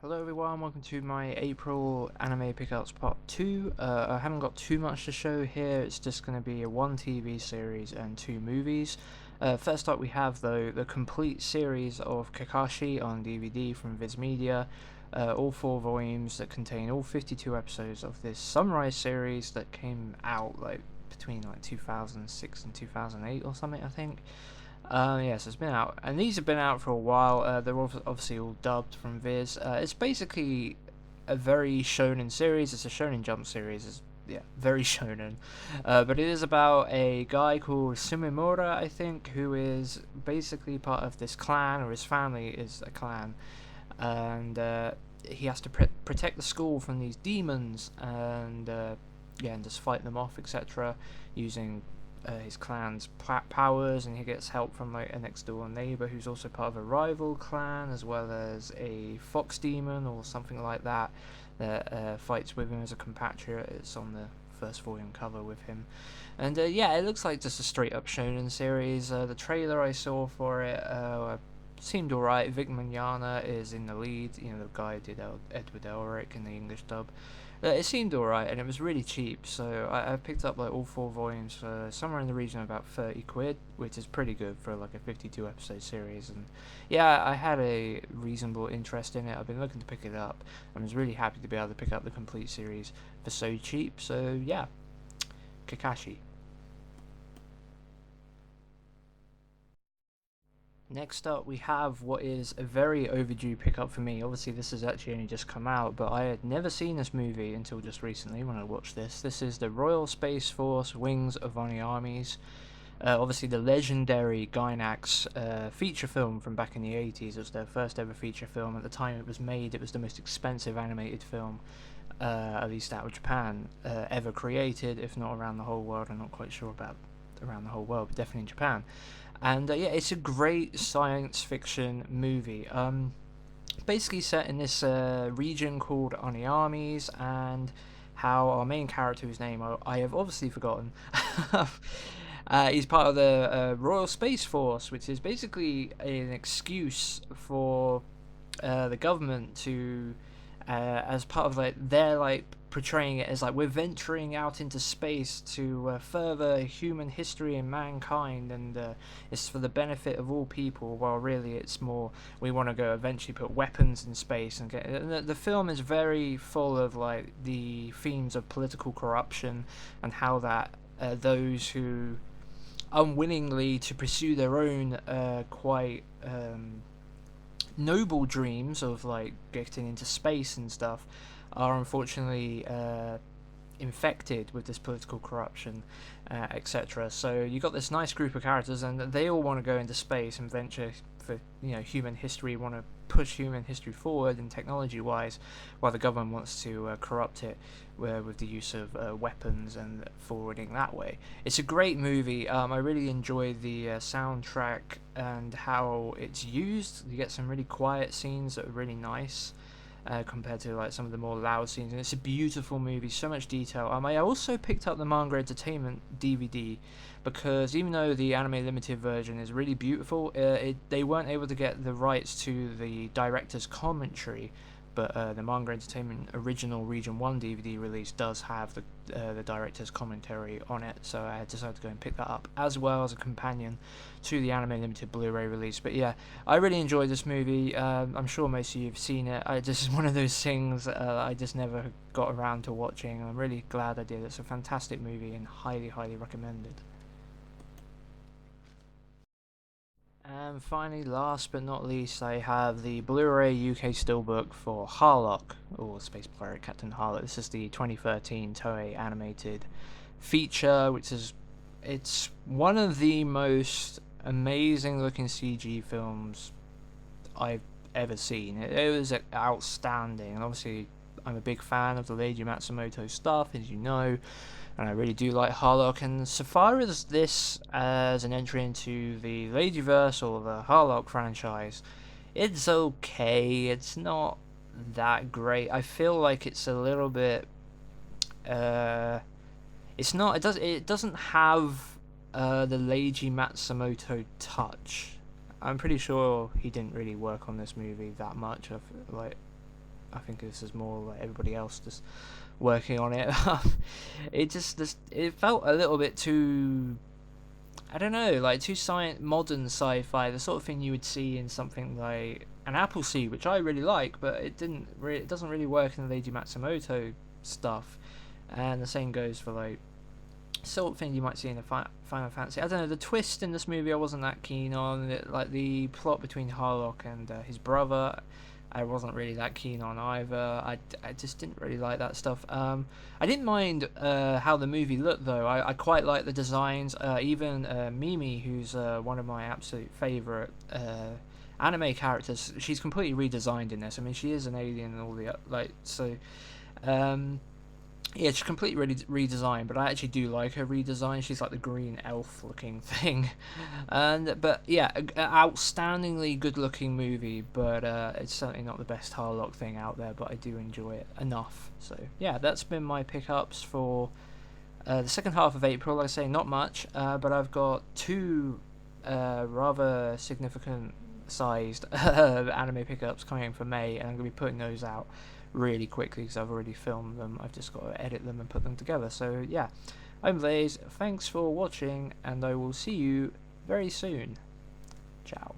Hello everyone, welcome to my April anime pickups part 2. I haven't got too much to show here, it's just going to be a 1 TV series and 2 movies. First up we have though the complete series of Kakashi on DVD from Viz Media. All 4 volumes that contain all 52 episodes of this Sunrise series that came out between 2006 and 2008 or something, I think. Yes, it's been out, and these have been out for a while. They're obviously all dubbed from Viz. It's basically a very shonen series. It's a shonen jump series. Yeah, very shonen. But it is about a guy called Sumimura, I think, who is basically part of this clan, or his family is a clan, and he has to protect the school from these demons, and yeah, and just fight them off, etc., using his clan's powers, and he gets help from a next door neighbor who's also part of a rival clan, as well as a fox demon or something like that that fights with him as a compatriot. It's on the first volume cover with him, and yeah, it looks like just a straight up shonen series. The trailer I saw for it seemed alright. Vic Mignogna is in the lead, you know, the guy who did Edward Elric in the English dub. It seemed alright, and it was really cheap, so I picked up all 4 volumes for somewhere in the region of about 30 quid, which is pretty good for like a 52 episode series. And yeah, I had a reasonable interest in it. I've been looking to pick it up, and was really happy to be able to pick up the complete series for so cheap. So yeah, Kakashi. Next up, we have what is a very overdue pickup for me. Obviously, this has actually only just come out, but I had never seen this movie until just recently when I watched this. This is the Royal Space Force Wings of Oni Armies. Obviously, the legendary Gainax feature film from back in the 80s. It was their first ever feature film. At the time it was made, it was the most expensive animated film, at least out of Japan, ever created, if not around the whole world. I'm not quite sure about around the whole world, but definitely in Japan. And yeah, it's a great science fiction movie. Basically set in this region called Oniamis, and how our main character, whose name I have obviously forgotten, he's part of the Royal Space Force, which is basically an excuse for the government to, as part of their portraying it as we're venturing out into space to further human history and mankind, and it's for the benefit of all people, while really it's more we want to go eventually put weapons in space and get. And the film is very full of the themes of political corruption, and how that those who unwillingly to pursue their own quite noble dreams of getting into space and stuff are unfortunately infected with this political corruption, etc. So you got this nice group of characters, and they all want to go into space and venture for human history, want to push human history forward and technology-wise, while the government wants to corrupt it with the use of weapons and forwarding that way. It's a great movie. I really enjoy the soundtrack and how it's used. You get some really quiet scenes that are really nice. Compared to some of the more loud scenes, and it's a beautiful movie, so much detail. I also picked up the Manga Entertainment DVD because even though the anime limited version is really beautiful, they weren't able to get the rights to the director's commentary, but the Manga Entertainment original Region 1 DVD release does have the director's commentary on it, so I decided to go and pick that up as well as a companion to the anime limited Blu-ray release. But yeah, I really enjoyed this movie. I'm sure most of you have seen it. This is one of those things I just never got around to watching. I'm really glad I did. It's a fantastic movie and highly, highly recommended. And finally, last but not least, I have the Blu-ray UK Steelbook for Harlock, or Space Pirate Captain Harlock. This is the 2013 Toei animated feature, it's one of the most amazing looking CG films I've ever seen. It was outstanding, and obviously I'm a big fan of the Leiji Matsumoto stuff, as you know, and I really do like Harlock. And so far as this as an entry into the Ladyverse or the Harlock franchise, it's okay. It's not that great. I feel like it's a little bit. It's not. It doesn't have the Leiji Matsumoto touch. I'm pretty sure he didn't really work on this movie that much. I think this is more like everybody else just working on it. It felt a little bit too, I don't know, like too modern sci-fi, the sort of thing you would see in something like an Appleseed, which I really like, but it doesn't really work in the Lady Matsumoto stuff. And the same goes for like sort of thing you might see in a Final Fantasy. I don't know, the twist in this movie I wasn't that keen on. Like the plot between Harlock and his brother, I wasn't really that keen on either. I just didn't really like that stuff. I didn't mind how the movie looked though. I quite like the designs. Even Mimi, who's one of my absolute favourite anime characters, she's completely redesigned in this. I mean, she is an alien and all the like so. Yeah, she's completely redesigned, but I actually do like her redesign. She's like the green elf looking thing. But yeah, outstandingly good looking movie, but it's certainly not the best Harlock thing out there, but I do enjoy it enough. So yeah, that's been my pickups for the second half of April. Like I say, not much, but I've got two rather significant sized anime pickups coming for May, and I'm going to be putting those out really quickly because I've already filmed them. I've just got to edit them and put them together. So yeah, I'm Viz, thanks for watching, and I will see you very soon. Ciao.